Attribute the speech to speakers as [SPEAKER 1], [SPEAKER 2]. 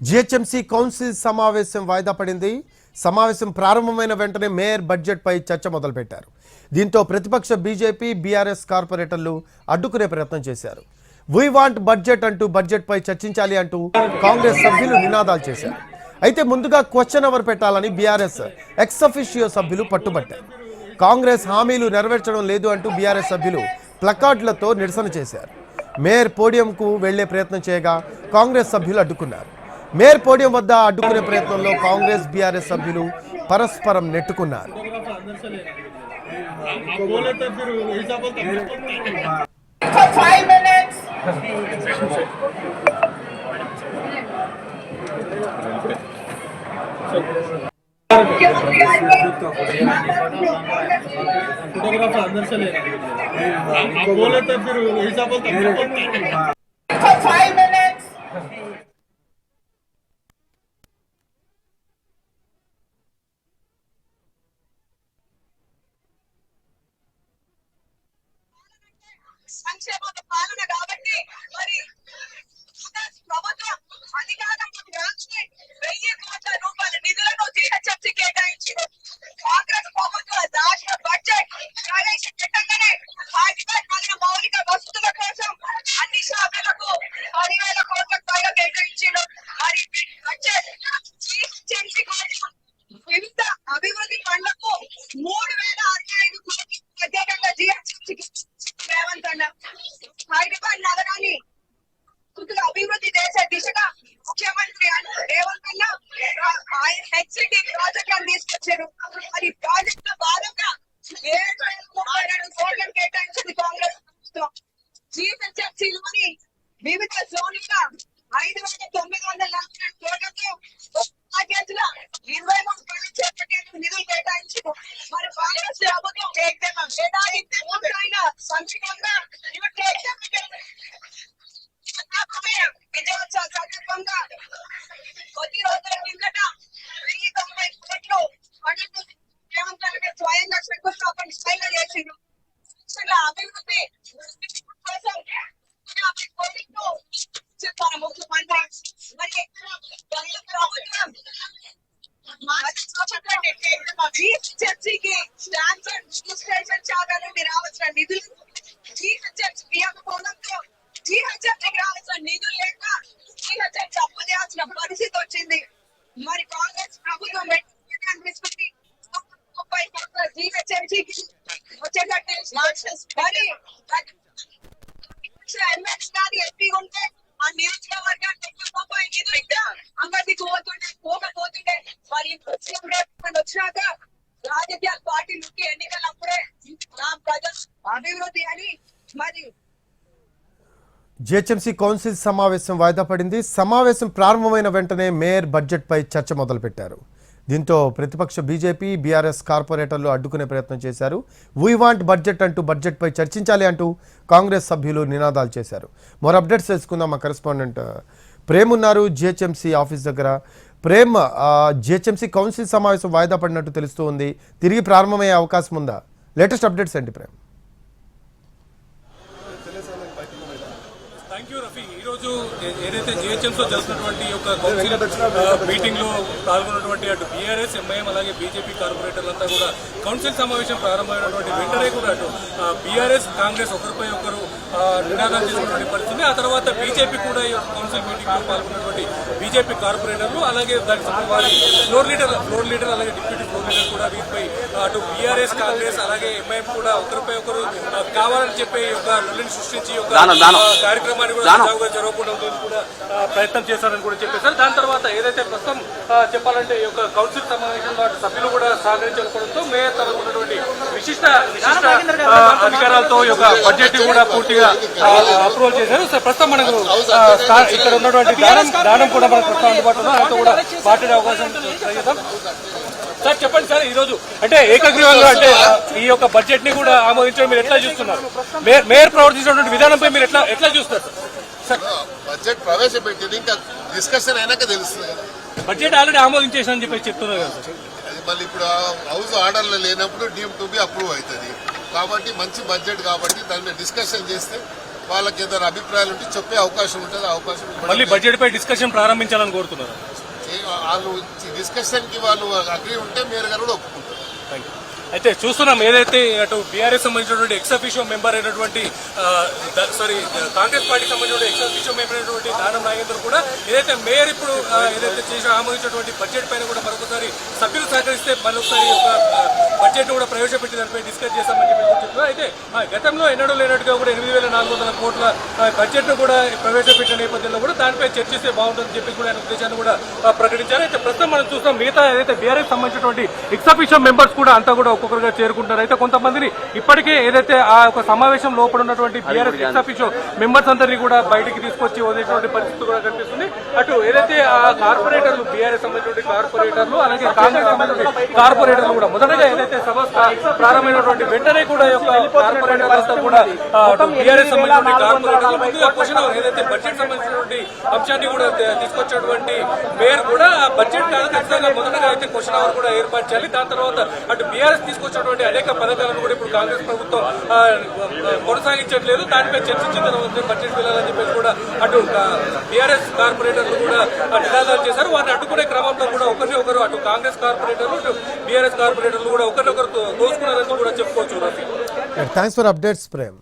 [SPEAKER 1] GHMC council సమావేశం వాయిదా పడింది. సమావేశం ప్రారంభమైన వెంటనే మేయర్ బడ్జెట్ పై చర్చ మొదలుపెట్టారు. దీంతో ప్రతిపక్ష బీజేపీ బీఆర్ఎస్ కార్పొరేటర్లు అడ్డుకునే ప్రయత్నం చేశారు. వీ వాంట్ బడ్జెట్ అంటూ బడ్జెట్ పై చర్చించాలి అంటూ కాంగ్రెస్ సభ్యులు నినాదాలు చేశారు. అయితే ముందుగా క్వశ్చన్ అవర్ పెట్టాలని బీఆర్ఎస్ ఎక్స్ అఫిషియో సభ్యులు పట్టుబట్టారు. కాంగ్రెస్ హామీలు నెరవేర్చడం లేదు అంటూ బీఆర్ఎస్ సభ్యులు ప్లకార్డులతో నిరసన చేశారు. మేయర్ పోడియంకు వెళ్లే ప్రయత్నం చేయగా కాంగ్రెస్ సభ్యులు అడ్డుకున్నారు. మేయర్ పోడియం వద్ద అడ్డుకునే ప్రయత్నంలో కాంగ్రెస్ బీఆర్ఎస్ సభ్యులు పరస్పరం నెట్టుకున్నారు.
[SPEAKER 2] फोटोग्राफर अंदर से लेना आप बोले तो फिर ऐसा बोलते हैं 5 minutes
[SPEAKER 3] సంక్షేమ పాలన కాబట్టి మరి ప్రభుత్వం అధికారంలోకి వచ్చి 1000 కోట్ల రూపాయల నిధులను జీహెచ్ఎంసీ కేటాయించింది. కాంగ్రెస్ ప్రభుత్వం దాచిన బడ్జెట్ ప్రవేశపెట్టగానే హైదరాబాద్ మౌలిక వసతుల కోసం అన్ని శాఖలకు 10,000 కోట్లకు పైగా కేటాయించారు. మరి బడ్జెట్ జీహెచ్ఎంసీ కోసం వివిధ అభివృద్ధి పనులకు 3,065 కోట్లు ప్రత్యేకంగా జీహెచ్ఎంసీకి రేవంత్ అన్న హైదరాబాద్ నగరాన్ని అభివృద్ధి చేసే దిశగా ముఖ్యమంత్రి రేవంత్ అన్న హెచ్సిటీ ప్రాజెక్టులను తీసుకొచ్చారు. మరి ప్రాజెక్ట్ లో భాగంగా 7,032 కోట్లను కేటాయించింది కాంగ్రెస్ ప్రభుత్వం. జీహెచ్ఎంసీలోని వివిధ జోన్లుగా 5,942 కోట్లతో బాధ్యతల 23 పనులు చేపట్టేందుకు నిధులు కేటాయించారు. మరి కాంగ్రెస్ ప్రభుత్వం సంక్షేమంగా విజయోత్సవ సందర్భంగా కొద్ది రోజుల కిందట 1,090 కోట్లు పనులకు రేవంత్ స్వయంగా శంకుస్థాపన చేసిండు. అభివృద్ధి కోసం 50 కోట్లతో చెప్పారు ముఖ్యమంత్రి. మరి ప్రభుత్వం జీహెచ్ఎంసీకి స్టాన్ఫర్డ్ రిజిస్ట్రేషన్ శాఖ నుండి రావాల్సిన నిధులు జీహెచ్ఎంసీ ఇవ్వకపోవడంతో జీహెచ్ఎంసీకి రావాల్సిన నిధులు లేక జీహెచ్ఎంసీ అప్పు చేయాల్సిన పరిస్థితి వచ్చింది. మరి కాంగ్రెస్ ప్రభుత్వం తీసుకుని 30 కోట్ల జీహెచ్ఎంసీకి వచ్చేటట్టు మరి ఎమ్మెల్సీ గారి ఎంపీ ఉంటే ఆ నియోజకవర్గానికి నిధులు అంగడికి పోకపోతుండే మరి వచ్చినాక రాజకీయ పార్టీలకి ఎన్నికలప్పుడే ప్రజలు అభివృద్ధి అని మరి
[SPEAKER 1] జిహెచ్ఎంసీ కౌన్సిల్ సమావేశం వాయిదా పడింది. సమావేశం ప్రారంభమైన వెంటనే మేయర్ బడ్జెట్ పై చర్చ మొదలుపెట్టారు. దీంతో ప్రతిపక్ష బీజేపీ బీఆర్ఎస్ కార్పొరేటర్లు అడ్డుకునే ప్రయత్నం చేశారు. వీ వాంట్ బడ్జెట్ అంటూ బడ్జెట్ పై చర్చించాలి అంటూ కాంగ్రెస్ సభ్యులు నినాదాలు చేశారు. మరో అప్డేట్స్ తెలుసుకుందాం. మా కరెస్పాండెంట్ ప్రేమ్ ఉన్నారు జిహెచ్ఎంసీ ఆఫీస్ దగ్గర. ప్రేమ్, జిహెచ్ఎంసీ కౌన్సిల్ సమావేశం వాయిదా పడినట్టు తెలుస్తూ ఉంది. తిరిగి ప్రారంభమయ్యే అవకాశం ఉందా? లేటెస్ట్ అప్డేట్స్ ఏంటి ప్రేమ్?
[SPEAKER 2] ఈరోజు ఏదైతే జిహెచ్ఎంసీలో జరుగుతున్నటువంటి ఒక కౌన్సిల్ మీటింగ్ లో పాల్గొన్నటువంటి అటు బీఆర్ఎస్ ఎంఐఎం అలాగే బీజేపీ కార్పొరేటర్లంతా కూడా కౌన్సిల్ సమావేశం ప్రారంభమైనటువంటి వెంటనే కూడా అటు బీఆర్ఎస్ కాంగ్రెస్ ఒకరిపై ఒకరు నినాదాలు చేసినటువంటి పరిస్థితి. ఆ తర్వాత బీజేపీ కూడా ఈ కౌన్సిల్ మీటింగ్ లో పాల్గొన్నటువంటి బీజేపీ కార్పొరేటర్లు అలాగే దానికి వారి ఫ్లోర్ లీడర్ అలాగే డిప్యూటీ ఫ్లోర్ లీడర్ కూడా వీరిపై అటు బీఆర్ఎస్ కాంగ్రెస్ అలాగే ఎంఐఎం కూడా ఒకరిపై ఒకరు కావాలని చెప్పి ఒక రుణిని సృష్టించి ఒక కార్యక్రమాన్ని కూడా జరగకుండా కూడా ప్రయత్నం చేశారని కూడా చెప్పేశారు. దాని తర్వాత ఏదైతే ప్రస్తుతం చెప్పాలంటే ఈ యొక్క కౌన్సిల్ సమావేశంలో సభ్యులు కూడా సహకరించకపోవడంతో మేయర్ తరఫున ఉన్నటువంటి విశిష్ట అధికారాలతో ఈ యొక్క బడ్జెట్ కూడా పూర్తిగా అప్రూవల్ చేశారు. ప్రస్తుతం మనకు ఇక్కడ ఉన్నటువంటి దానం కూడా మనకు ప్రస్తుతం అందుబాటులో ఆయనతో కూడా మాట్లాడే అవకాశం చేద్దాం. సార్ చెప్పండి సార్, ఈ రోజు అంటే ఏకగ్రీవంగా అంటే ఈ యొక్క బడ్జెట్ ని కూడా ఆమోదించడం మీరు ఎట్లా చూస్తున్నారు? మేయర్ ప్రవర్తించినటువంటి విధానంపై మీరు ఎట్లా చూస్తారు?
[SPEAKER 4] బడ్జెట్ ప్రవేశపెట్టింది ఇంకా డిస్కషన్ అయినాక తెలుస్తుంది కదా.
[SPEAKER 2] బడ్జెట్ ఆల్రెడీ ఆమోదించేసానని చెప్పి చెప్తున్నారు కదా సార్.
[SPEAKER 4] అది మళ్ళీ ఇప్పుడు హౌస్ ఆర్డర్లో లేనప్పుడు డీమ్ టు బి అప్రూవ్ అవుతుంది. కాబట్టి మంచి బడ్జెట్ కాబట్టి దాని మీద డిస్కషన్ చేస్తే వాళ్ళకి ఏదైనా అభిప్రాయాలు ఉంటే చెప్పే అవకాశం ఉంటుంది. అవకాశం ఇవ్వడం
[SPEAKER 2] మళ్ళీ
[SPEAKER 4] లేదు.
[SPEAKER 2] బడ్జెట్ పై డిస్కషన్ ప్రారంభించాలని కోరుతున్నారు.
[SPEAKER 4] వాళ్ళు డిస్కషన్ కి వాళ్ళు అగ్రి ఉంటే మేయర్ గారు కూడా ఒప్పుకుంటారు.
[SPEAKER 2] అయితే చూస్తున్నాం ఏదైతే అటు బీఆర్ఎస్ సంబంధించినటువంటి ఎక్స్ అఫీషియో మెంబర్ అయినటువంటి కాంగ్రెస్ పార్టీకి సంబంధించిన ఎక్స్ అఫీషియో మెంబర్ అయినటువంటి దానం నాగేందర్ కూడా ఏదైతే మేయర్ ఇప్పుడు ఏదైతే చేసి ఆమోదించినటువంటి బడ్జెట్ పైన కూడా మరొకసారి సభ్యులు సహకరిస్తే మరొకసారి ఒక బడ్జెట్ కూడా ప్రవేశపెట్టి దానిపై డిస్కస్ చేస్తామని చెప్పి చెప్తున్నారు. అయితే గతంలో ఎన్నడూ లేనట్టుగా కూడా 8,400 కోట్ల బడ్జెట్ ను కూడా ప్రవేశపెట్టిన నేపథ్యంలో కూడా దానిపై చర్చిస్తే బాగుంటుందని చెప్పి కూడా ఆయన ఉద్దేశాన్ని కూడా ప్రకటించారు. అయితే ప్రస్తుతం మనం చూస్తాం మిగతా ఏదైతే బీఆర్ఎస్ సంబంధించినటువంటి ఎక్స్ అఫీషియో మెంబర్స్ కూడా అంతా కూడా ఒక్కొక్కరుగా చేరుకుంటారు. అయితే కొంతమందిని ఇప్పటికే ఏదైతే ఆ ఒక సమావేశం లోపల ఉన్నటువంటి బీఆర్ఎస్ ఎక్స్ అఫీషియో మెంబర్స్ అందరినీ కూడా బయటికి తీసుకొచ్చి వదిలేటువంటి పరిస్థితి కూడా కనిపిస్తుంది. అటు ఏదైతే ఆ కార్పొరేటర్లు బీఆర్ఎస్ సంబంధించిన కార్పొరేటర్లు అలాగే కాంగ్రెస్ సంబంధించిన కార్పొరేటర్లు కూడా మొదటగా ఏదైతే సభ ప్రారంభమైనటువంటి వెంటనే కూడా ఈ యొక్క కార్పొరేటర్లు అంతా కూడా బీఆర్ఎస్ సంబంధించిన కార్పొరేటర్లు ముందుగా క్వశ్చన్ ఏదైతే బడ్జెట్ సంబంధించినటువంటి అంశాన్ని కూడా తీసుకొచ్చినటువంటి మేయర్ కూడా ఆ బడ్జెట్ కాదు ఖచ్చితంగా మొదటగా అయితే క్వశ్చన్ అవర్ కూడా ఏర్పాటు చేయాలి. దాని తర్వాత అటు బీఆర్ఎస్ తీసుకొచ్చినటువంటి అనేక పథకాలను కూడా ఇప్పుడు కాంగ్రెస్ ప్రభుత్వం కొనసాగించట్లేదు. దానిపై చర్చించిన తర్వాత బడ్జెట్ వెళ్ళాలని చెప్పేసి కూడా అటు బీఆర్ఎస్ కార్పొరేటర్లు కూడా నినాదాలు చేశారు. వారిని అడ్డుకునే క్రమంలో కూడా ఒకరినొకరు అటు కాంగ్రెస్ కార్పొరేటర్లు అటు బీఆర్ఎస్ కార్పొరేటర్లు కూడా ఒకరినొకరు దోసుకున్నారని కూడా చెప్పుకోవచ్చు.
[SPEAKER 1] Thanks for updates Prem.